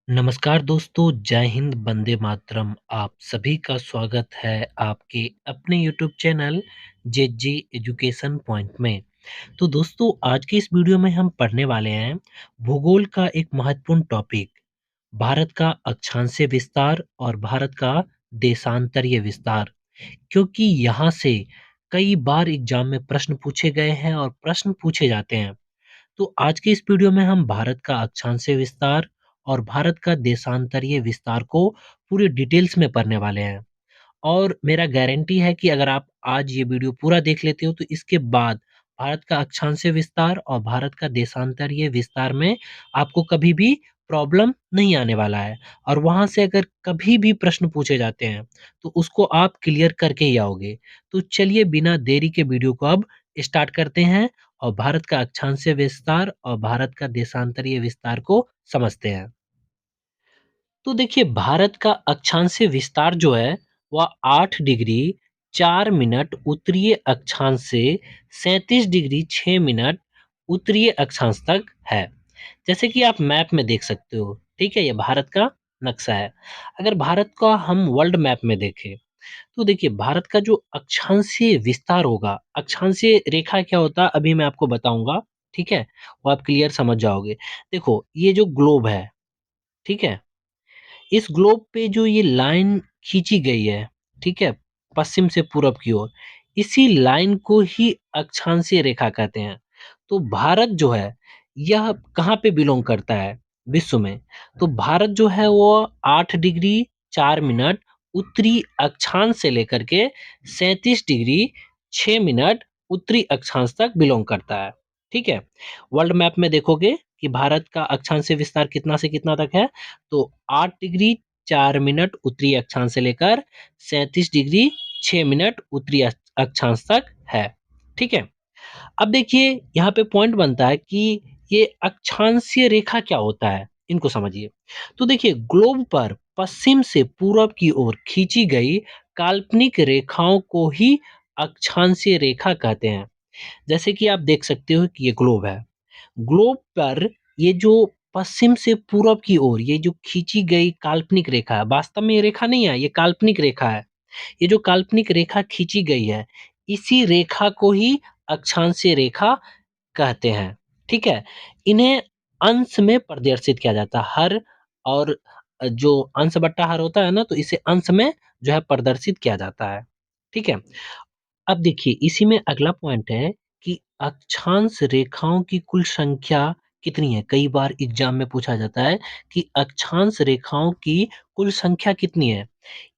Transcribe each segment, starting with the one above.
नमस्कार दोस्तों, जय हिंद, वंदे मातरम। आप सभी का स्वागत है आपके अपने YouTube channel JJ education point में। तो दोस्तों, आज की इस वीडियो में हम पढ़ने वाले हैं भूगोल का एक महत्वपूर्ण टॉपिक, भारत का अक्षांशीय विस्तार और भारत का देशांतरीय विस्तार। क्योंकि यहाँ से कई बार एग्जाम में प्रश्न पूछे गए हैं और प्रश्न पूछे जाते हैं। तो आज के इस वीडियो में हम भारत का अक्षांशीय विस्तार और भारत का देशांतरीय विस्तार को पूरी डिटेल्स में पढ़ने वाले हैं। और मेरा गारंटी है कि अगर आप आज ये वीडियो पूरा देख लेते हो तो इसके बाद भारत का अक्षांशीय विस्तार और भारत का देशांतरीय विस्तार में आपको कभी भी प्रॉब्लम नहीं आने वाला है। और वहां से अगर कभी भी प्रश्न पूछे जाते हैं तो उसको आप क्लियर करके ही आओगे। तो चलिए बिना देरी के वीडियो को अब स्टार्ट करते हैं और भारत का अक्षांशीय विस्तार और भारत का देशांतरीय विस्तार को समझते हैं। तो देखिए, भारत का अक्षांशीय विस्तार जो है वह 8 डिग्री 4 मिनट उत्तरीय अक्षांश से 37 डिग्री 6 मिनट उत्तरीय अक्षांश तक है। जैसे कि आप मैप में देख सकते हो, ठीक है, ये भारत का नक्शा है। अगर भारत का हम वर्ल्ड मैप में देखें तो देखिए, भारत का जो अक्षांशीय विस्तार होगा, अक्षांशीय रेखा क्या होता है अभी मैं आपको बताऊंगा, ठीक है, वो आप क्लियर समझ जाओगे। देखो, ये जो ग्लोब है, ठीक है, इस ग्लोब पे जो ये लाइन खींची गई है, ठीक है, पश्चिम से पूरब की ओर, इसी लाइन को ही अक्षांशीय रेखा कहते हैं। तो भारत जो है यह कहाँ पे बिलोंग करता है विश्व में? तो भारत जो है वो 8 डिग्री 4 मिनट उत्तरी अक्षांश से लेकर के 37 डिग्री 6 मिनट उत्तरी अक्षांश तक बिलोंग करता है। ठीक है, वर्ल्ड मैप में देखोगे कि भारत का अक्षांशीय विस्तार कितना से कितना तक है, तो 8 डिग्री 4 मिनट उत्तरी अक्षांश से लेकर 37 डिग्री 6 मिनट उत्तरी अक्षांश तक है। ठीक है, अब देखिए यहाँ पे पॉइंट बनता है कि ये अक्षांशीय रेखा क्या होता है, इनको समझिए। तो देखिए, ग्लोब पर पश्चिम से पूरब की ओर खींची गई काल्पनिक रेखाओं को ही अक्षांशीय रेखा कहते हैं। जैसे कि आप देख सकते हो कि ये ग्लोब है, ग्लोब पर ये जो पश्चिम से पूरब की ओर ये जो खींची गई काल्पनिक रेखा है, वास्तव में ये रेखा नहीं है, ये काल्पनिक रेखा है। ये जो काल्पनिक रेखा खींची गई है, इसी रेखा को ही अक्षांशीय रेखा कहते हैं। ठीक है, इन्हें अंश में प्रदर्शित किया जाता है, हर और जो अंश बट्टा हर होता है ना, तो इसे अंश में जो है प्रदर्शित किया जाता है। ठीक है, अब देखिए इसी में अगला पॉइंट है कि अक्षांश रेखाओं की कुल संख्या कितनी है। कई बार एग्जाम में पूछा जाता है कि अक्षांश रेखाओं की कुल संख्या कितनी है।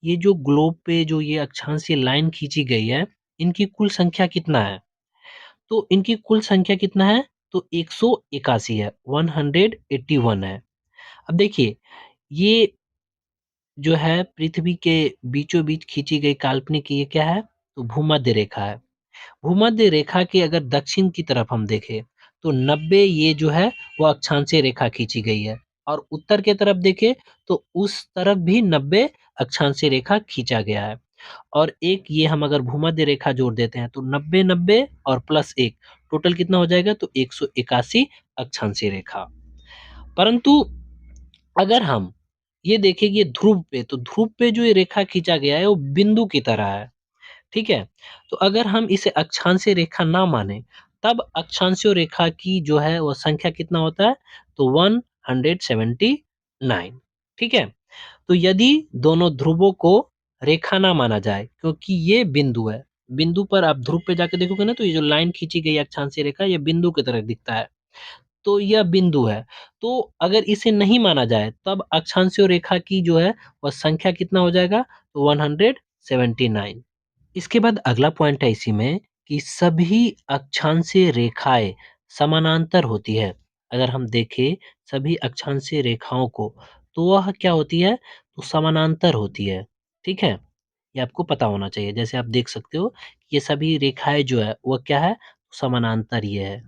ये जो ग्लोब पे जो ये अक्षांशीय लाइन खींची गई है, इनकी कुल संख्या कितना है? तो इनकी कुल संख्या कितना है? तो 181 है, 181 है। अब देखिए, ये जो है पृथ्वी के बीचों बीच खींची गई काल्पनिक ये क्या है? तो भूमध्य रेखा है। भूमध्य रेखा के अगर दक्षिण की तरफ हम देखें तो 90 ये जो है वो अक्षांशीय रेखा खींची गई है, और उत्तर के तरफ देखें तो उस तरफ भी 90 अक्षांशीय रेखा खींचा गया है। और एक ये हम अगर भूमध्य रेखा जोड़ देते हैं तो 90 90 और प्लस एक, टोटल कितना हो जाएगा? तो 181 अक्षांशीय रेखा। परंतु अगर हम ये देखें कि ये ध्रुव पे, तो ध्रुव पे जो ये रेखा खींचा गया है वो बिंदु की तरह है। ठीक है, तो अगर हम इसे अक्षांशीय रेखा ना माने, तब अक्षांशीय रेखा की जो है वो संख्या कितना होता है? तो 179। ठीक है, तो यदि दोनों ध्रुवों को रेखा ना माना जाए, क्योंकि ये बिंदु है, बिंदु पर आप ध्रुव पे जाके देखोगे ना, तो ये जो लाइन खींची गई है अक्षांशीय रेखा, ये बिंदु की तरह दिखता है, तो यह बिंदु है। तो अगर इसे नहीं माना जाए तब अक्षांशीय रेखा की जो है वह संख्या कितना हो जाएगा? तो 179। इसके बाद अगला पॉइंट है इसी में कि सभी अक्षांशीय रेखाएं समानांतर होती है। अगर हम देखें सभी अक्षांशीय रेखाओं को, तो वह क्या होती है? तो समानांतर होती है। ठीक है, ये आपको पता होना चाहिए। जैसे आप देख सकते हो कि ये सभी रेखाएं जो है वह क्या है? समानांतर ये है।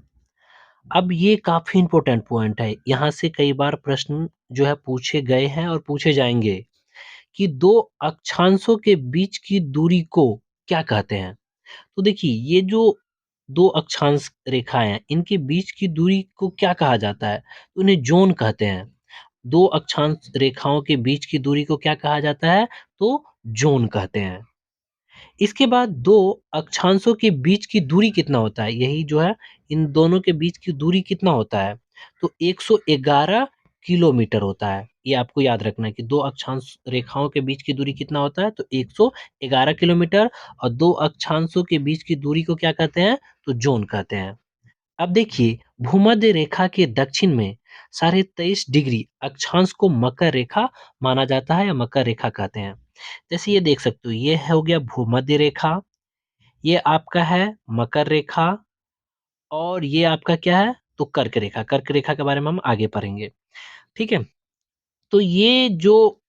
अब ये काफी इंपॉर्टेंट पॉइंट है, यहाँ से कई बार प्रश्न जो है पूछे गए हैं और पूछे जाएंगे कि दो अक्षांशों के बीच की दूरी को क्या कहते हैं? तो देखिए, ये जो दो अक्षांश रेखाएं हैं, इनके बीच की दूरी को क्या कहा जाता है? तो उन्हें जोन कहते हैं। दो अक्षांश रेखाओं के बीच की दूरी को क्या कहा जाता है? तो ज़ोन कहते हैं। इसके बाद दो अक्षांशों के बीच की दूरी कितना होता है? यही जो है इन दोनों के बीच की दूरी कितना होता है? तो 111 किलोमीटर होता है। ये आपको याद रखना है कि दो अक्षांश रेखाओं के बीच की दूरी कितना होता है? तो 111 किलोमीटर। और दो अक्षांशों के बीच की दूरी को क्या कहते हैं? तो ज़ोन कहते हैं। अब देखिए, भूमध्य रेखा के दक्षिण में 23.5 डिग्री अक्षांश को मकर रेखा माना जाता है या मकर रेखा कहते हैं। जैसे ये देख सकते हो, ये हो गया भूमध्य रेखा, ये आपका है मकर रेखा, और ये आपका क्या है? तो कर्क रेखा। कर्क रेखा के बारे में हम आगे पढ़ेंगे। ठीक है? तो ये जो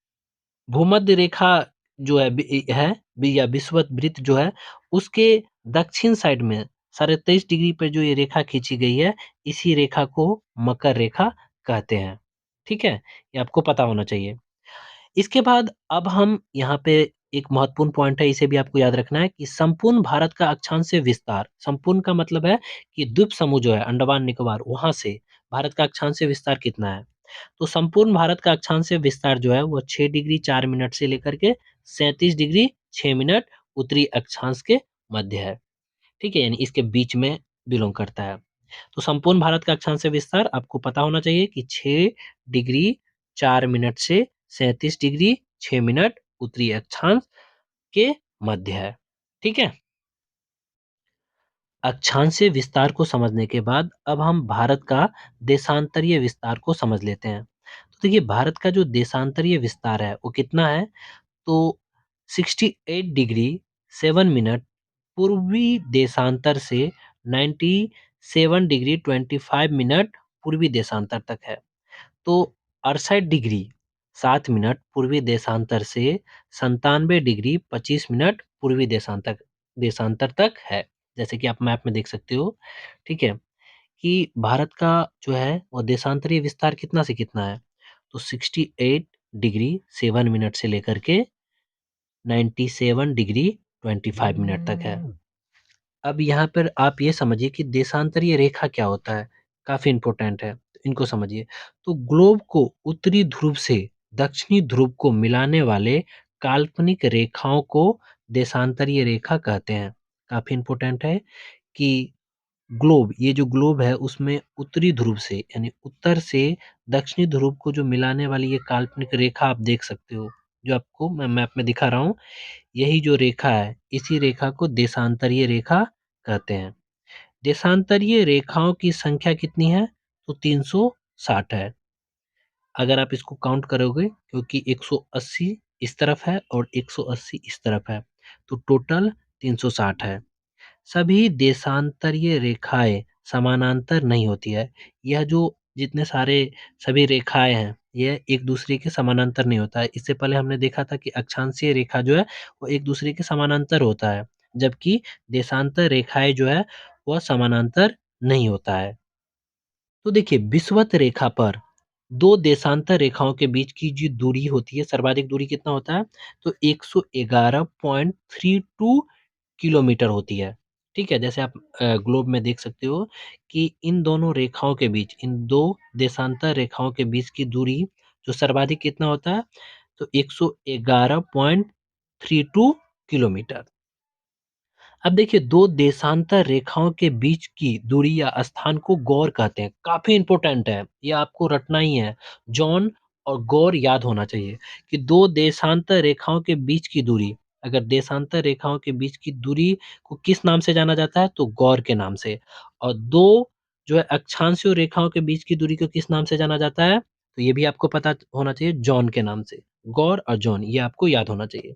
भूमध्य रेखा जो है या विषुवत वृत्त जो है, उसके दक्षिण साइड में 23.5 डिग्री पर जो ये रेखा खींची गई है, इसी रेखा को मकर रेखा कहते हैं। ठीक है? ये आपको पता होना चाहिए। इसके बाद अब हम यहाँ पे एक महत्वपूर्ण पॉइंट है, इसे भी आपको याद रखना है कि संपूर्ण भारत का अक्षांशीय विस्तार, संपूर्ण का मतलब है कि द्वीप समूह जो है अंडमान निकोबार, वहां से भारत का अक्षांशीय विस्तार कितना है? तो संपूर्ण भारत का अक्षांशीय विस्तार जो है वो 6 डिग्री 4 मिनट से लेकर के 37 डिग्री 6 मिनट उत्तरी अक्षांश के मध्य है। ठीक है? यानी इसके बीच में बिलोंग करता है। तो संपूर्ण भारत का अक्षांशीय विस्तार आपको पता होना चाहिए कि 6 डिग्री 4 मिनट से 37 डिग्री 6 मिनट उत्तरी अक्षांश के मध्य है। ठीक है? अक्षांशीय विस्तार को समझने के बाद अब हम भारत का देशांतरीय विस्तार को समझ लेते हैं। तो देखिए, भारत का जो देशांतरीय विस्तार है वो कितना है? तो 68 डिग्री 7 मिनट पूर्वी देशांतर से 97 डिग्री 25 मिनट पूर्वी देशांतर तक है। तो 68 डिग्री 7 मिनट पूर्वी देशांतर से 97 डिग्री 25 मिनट पूर्वी देशांतर देशांतर तक है। जैसे कि आप मैप में देख सकते हो। ठीक है? कि भारत का जो है वो देशांतरीय विस्तार कितना से कितना है? तो 68 डिग्री 7 मिनट से लेकर के 97 डिग्री 25 मिनट तक है। अब यहाँ पर आप ये समझिए कि देशांतरीय रेखा क्या होता है? काफ़ी इम्पोर्टेंट है, तो इनको समझिए। तो ग्लोब को उत्तरी ध्रुव से दक्षिणी ध्रुव को मिलाने वाले काल्पनिक रेखाओं को देशांतरीय रेखा कहते हैं। काफ़ी इम्पोर्टेंट है कि ग्लोब, ये जो ग्लोब है उसमें उत्तरी ध्रुव से यानी उत्तर से दक्षिणी ध्रुव को जो मिलाने वाली ये काल्पनिक रेखा आप देख सकते हो, जो आपको मैं मैप में दिखा रहा हूँ, यही जो रेखा है, इसी रेखा को देशांतरीय रेखा कहते हैं। देशांतरीय रेखाओं की संख्या कितनी है? तो 360 है। अगर आप इसको काउंट करोगे, क्योंकि 180 इस तरफ है और 180 इस तरफ है, तो टोटल 360 है। सभी देशांतरीय रेखाएं समानांतर नहीं होती है। यह जो जितने सारे सभी रेखाएं हैं, यह एक दूसरे के समानांतर नहीं होता है। इससे पहले हमने देखा था कि अक्षांशीय रेखा जो है वो एक दूसरे के समानांतर होता है, जबकि देशांतर रेखाएं जो है वह समानांतर नहीं होता है। तो देखिए, विषुवत रेखा पर दो देशांतर रेखाओं के बीच की जो दूरी होती है, सर्वाधिक दूरी कितना होता है? तो 111.32 किलोमीटर होती है। ठीक है? जैसे आप ग्लोब में देख सकते हो कि इन दोनों रेखाओं के बीच, इन दो देशांतर रेखाओं के बीच की दूरी जो सर्वाधिक कितना होता है? तो 111.32 किलोमीटर। अब देखिए, दो देशांतर रेखाओं के बीच की दूरी या स्थान को गौर कहते हैं। काफी इंपॉर्टेंट है, ये आपको रटना ही है। जॉन और गौर याद होना चाहिए कि दो देशांतर रेखाओं के बीच की दूरी, अगर देशांतर रेखाओं के बीच की दूरी को किस नाम से जाना जाता है? तो गौर के नाम से। और दो जो है अक्षांशीय रेखाओं के बीच की दूरी को किस नाम से जाना जाता है? तो ये भी आपको पता होना चाहिए, जॉन के नाम से। गौर और जॉन, ये आपको याद होना चाहिए।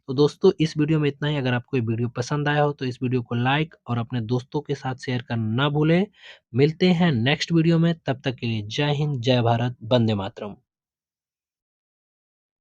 तो दोस्तों, इस वीडियो में इतना ही। अगर आपको ये वीडियो पसंद आया हो तो इस वीडियो को लाइक और अपने दोस्तों के साथ शेयर करना ना भूलें। मिलते हैं नेक्स्ट वीडियो में, तब तक के लिए जय हिंद, जय भारत, वंदे मातरम।